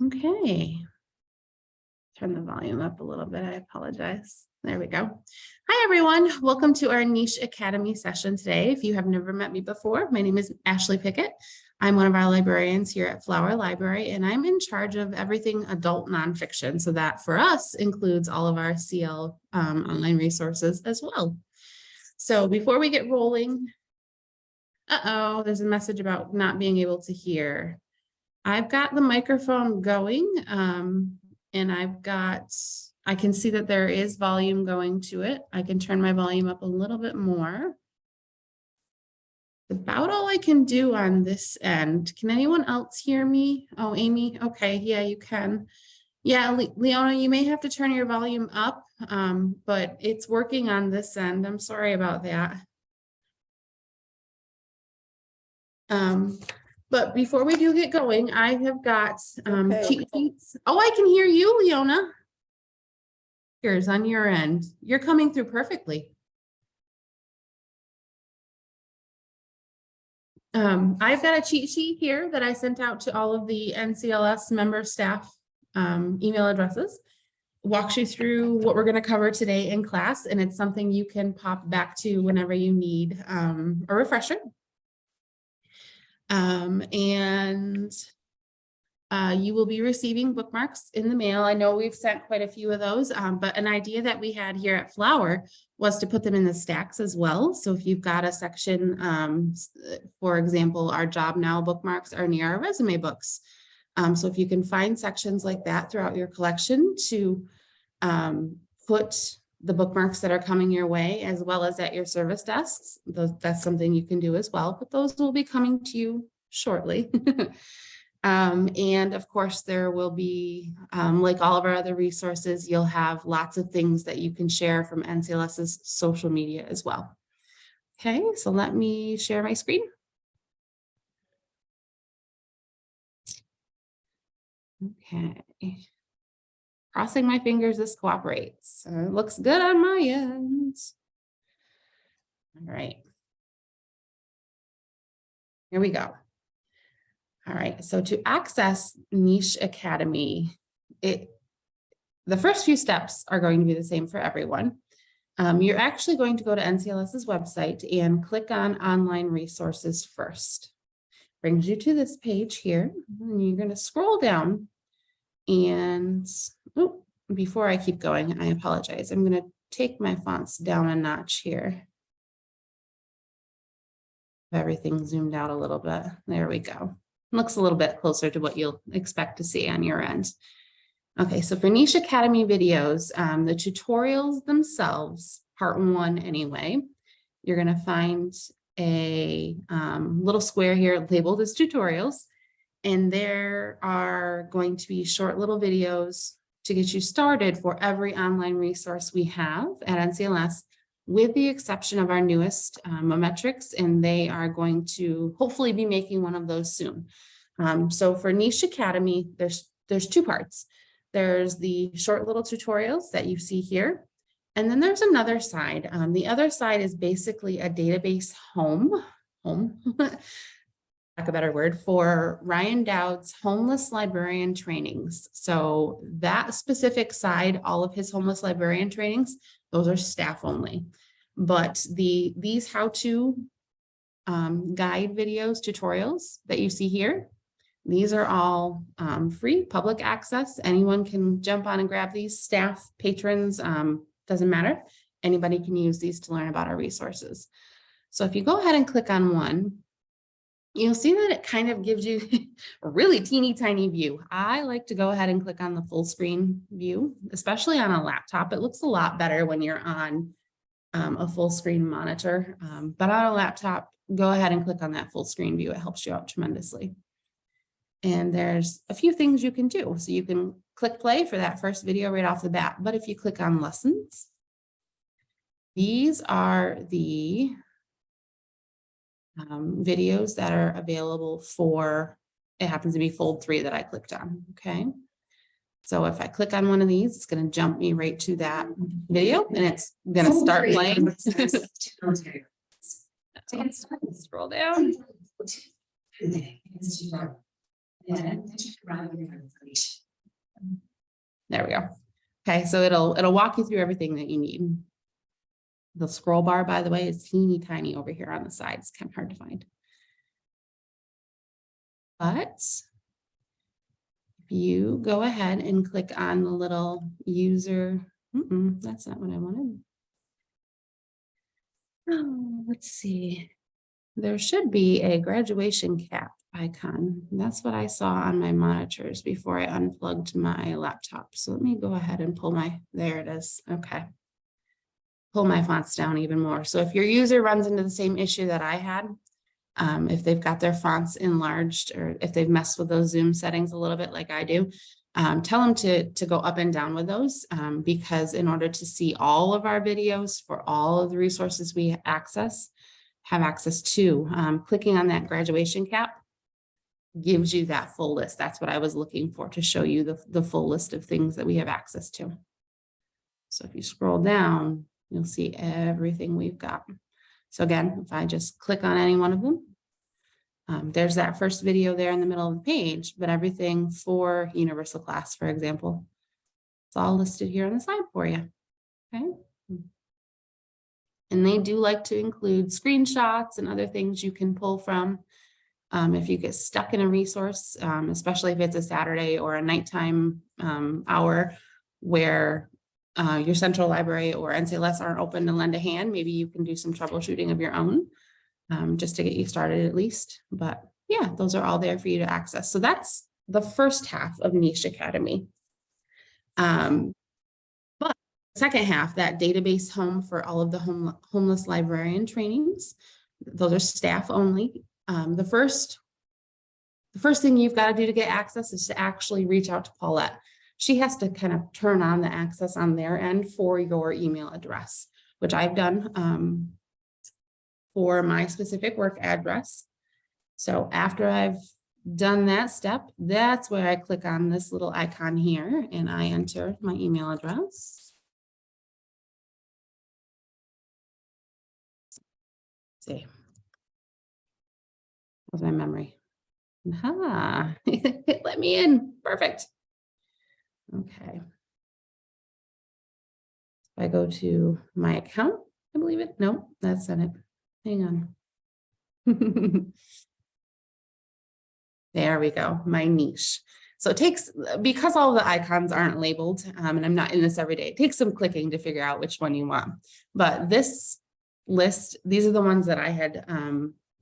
Okay. Turn the volume up a little bit. I apologize. There we go. Hi, everyone. Welcome to our Niche Academy session today. If you have never met me before, my name is Ashley Pickett. I'm one of our librarians here at Flower Library, and I'm in charge of everything adult nonfiction. So that for us includes all of our CL online resources as well. So before we get rolling, there's a message about not being able to hear. I've got the microphone going, and I can see that there is volume going to it. I can turn my volume up a little bit more. About all I can do on this end. Can anyone else hear me? Oh, Amy. Okay. Yeah, you can. Yeah, Leona, you may have to turn your volume up, but it's working on this end. I'm sorry about that. But before we do get going, I have got cheat sheets. Oh, I can hear you, Leona. Here's on your end. You're coming through perfectly. I've got a cheat sheet here that I sent out to all of the NCLS member staff email addresses. Walks you through what we're going to cover today in class, and it's something you can pop back to whenever you need a refresher. You will be receiving bookmarks in the mail. I know we've sent quite a few of those, but an idea that we had here at Flower was to put them in the stacks as well. So if you've got a section, for example, our Job Now bookmarks are near our resume books. So if you can find sections like that throughout your collection to put the bookmarks that are coming your way, as well as at your service desks, that's something you can do as well, but those will be coming to you shortly. And of course, there will be, like all of our other resources, you'll have lots of things that you can share from NCLS's social media as well. Okay, so let me share my screen. Okay. Crossing my fingers, this cooperates. It looks good on my end. All right. Here we go. All right, so to access Niche Academy, the first few steps are going to be the same for everyone. You're actually going to go to NCLS's website and click on online resources first. Brings you to this page here, and you're going to scroll down. And before I keep going, I apologize. I'm going to take my fonts down a notch here. Everything zoomed out a little bit. There we go. Looks a little bit closer to what you'll expect to see on your end. Okay, so for Niche Academy videos, the tutorials themselves, part 1 anyway, you're going to find a little square here labeled as tutorials, and there are going to be short little videos to get you started for every online resource we have at NCLS, with the exception of our newest metrics, and they are going to hopefully be making one of those soon. So for Niche Academy, there's 2 parts. There's the short little tutorials that you see here, and then there's another side. The other side is basically a database home, like a better word, for Ryan Dowd's homeless librarian trainings. So that specific side, all of his homeless librarian trainings, those are staff only. But these how-to guide videos, tutorials that you see here, these are all free, public access. Anyone can jump on and grab these. Staff, patrons, doesn't matter. Anybody can use these to learn about our resources. So if you go ahead and click on one, you'll see that it kind of gives you a really teeny tiny view. I like to go ahead and click on the full screen view, especially on a laptop. It looks a lot better when you're on a full screen monitor, but on a laptop, go ahead and click on that full screen view. It helps you out tremendously. And there's a few things you can do. So you can click play for that first video right off the bat. But if you click on lessons, these are the videos that are available for, it happens to be fold 3 that I clicked on. Okay. So if I click on one of these, it's going to jump me right to that video, and it's going to start playing. Scroll down. There we go. Okay, so it'll walk you through everything that you need. The scroll bar, by the way, is teeny tiny over here on the side. It's kind of hard to find. But if you go ahead and click on the little user, that's not what I wanted. Oh, let's see. There should be a graduation cap icon. That's what I saw on my monitors before I unplugged my laptop. So let me go ahead and pull there it is. Okay. Pull my fonts down even more. So if your user runs into the same issue that I had, if they've got their fonts enlarged or if they've messed with those Zoom settings a little bit like I do, tell them to go up and down with those because in order to see all of our videos for all of the resources we have access to, clicking on that graduation cap gives you that full list. That's what I was looking for, to show you the full list of things that we have access to. So if you scroll down, you'll see everything we've got. So again, if I just click on any one of them, there's that first video there in the middle of the page, but everything for Universal Class, for example, it's all listed here on the side for you. Okay. And they do like to include screenshots and other things you can pull from. If you get stuck in a resource, especially if it's a Saturday or a nighttime hour where your central library or NCLS aren't open to lend a hand, maybe you can do some troubleshooting of your own just to get you started at least. But yeah, those are all there for you to access. So that's the first half of Niche Academy. But the second half, that database home for all of the homeless librarian trainings, those are staff only. The first thing you've got to do to get access is to actually reach out to Paulette. She has to kind of turn on the access on their end for your email address, which I've done for my specific work address. So after I've done that step, that's where I click on this little icon here and I enter my email address. Let's see. What's my memory? It let me in. Perfect. Okay. If I go to my account, I believe it. No, that's not it. Hang on. There we go. My niche. So it takes, because all the icons aren't labeled, and I'm not in this every day, it takes some clicking to figure out which one you want. But this list, these are the ones that I had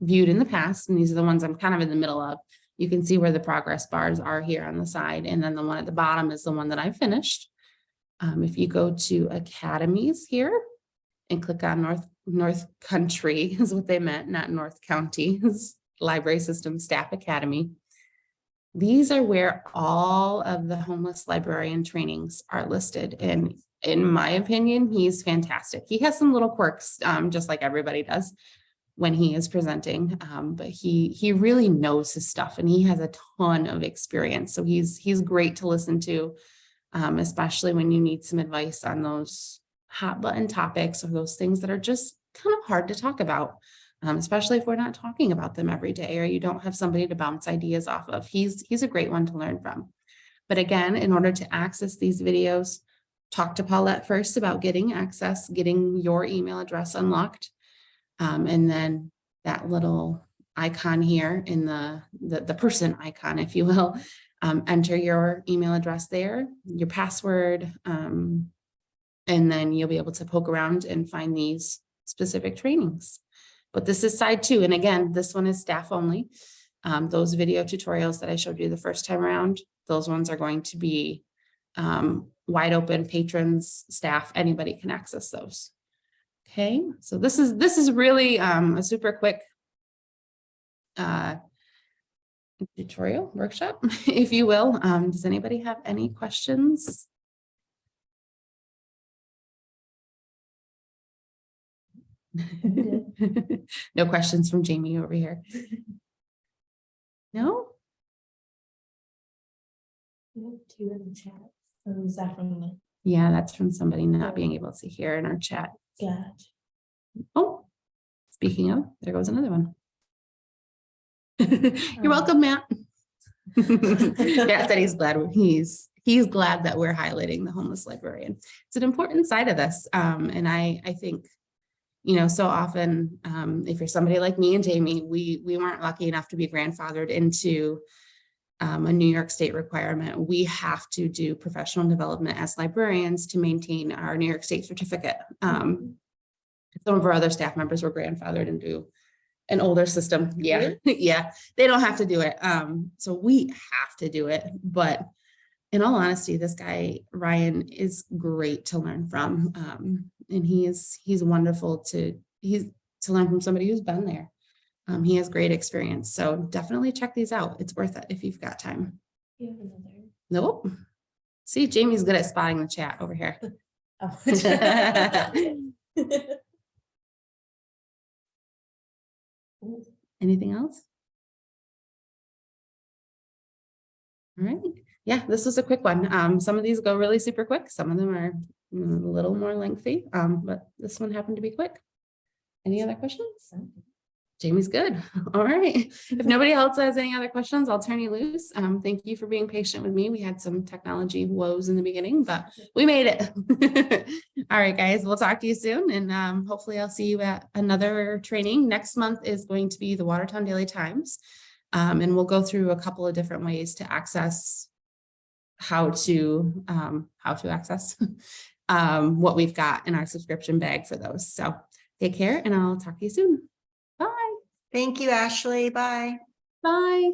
viewed in the past, and these are the ones I'm kind of in the middle of. You can see where the progress bars are here on the side, and then the one at the bottom is the one that I finished. If you go to academies here and click on North Country is what they meant, not North County, Library System Staff Academy. These are where all of the homeless librarian trainings are listed. And in my opinion, he's fantastic. He has some little quirks, just like everybody does when he is presenting, but he really knows his stuff and he has a ton of experience. So he's great to listen to, especially when you need some advice on those hot button topics or those things that are just kind of hard to talk about, especially if we're not talking about them every day or you don't have somebody to bounce ideas off of. He's a great one to learn from. But again, in order to access these videos, talk to Paulette first about getting access, getting your email address unlocked. And then that little icon here in the person icon, if you will, enter your email address there, your password, and then you'll be able to poke around and find these specific trainings. But this is side 2. And again, this one is staff only. Those video tutorials that I showed you the first time around, those ones are going to be wide open, patrons, staff, anybody can access those. Okay, so this is really a super quick tutorial workshop, if you will. Does anybody have any questions? No questions from Jamie over here. No? Two in the chat. So is that from the... Yeah, that's from somebody not being able to hear in our chat. Gotcha. Oh, speaking of, there goes another one. You're welcome, Matt. Yeah, that he's glad that we're highlighting the homeless librarian. It's an important side of this. And I think, so often, if you're somebody like me and Jamie, we weren't lucky enough to be grandfathered into a New York State requirement. We have to do professional development as librarians to maintain our New York State certificate. Some of our other staff members were grandfathered into an older system. Yeah. Really? Yeah. They don't have to do it. So we have to do it. But in all honesty, this guy, Ryan, is great to learn from. And he's wonderful to learn from somebody who's been there. He has great experience. So definitely check these out. It's worth it if you've got time. You have another. Nope. See, Jamie's good at spotting the chat over here. Oh. Anything else? All right. Yeah, this was a quick one. Some of these go really super quick. Some of them are a little more lengthy, but this one happened to be quick. Any other questions? Jamie's good. All right. If nobody else has any other questions, I'll turn you loose. Thank you for being patient with me. We had some technology woes in the beginning, but we made it. All right, guys, we'll talk to you soon. And hopefully I'll see you at another training. Next month is going to be the Watertown Daily Times. And we'll go through a couple of different ways to access how to access what we've got in our subscription bag for those. So take care and I'll talk to you soon. Bye. Thank you, Ashley. Bye. Bye.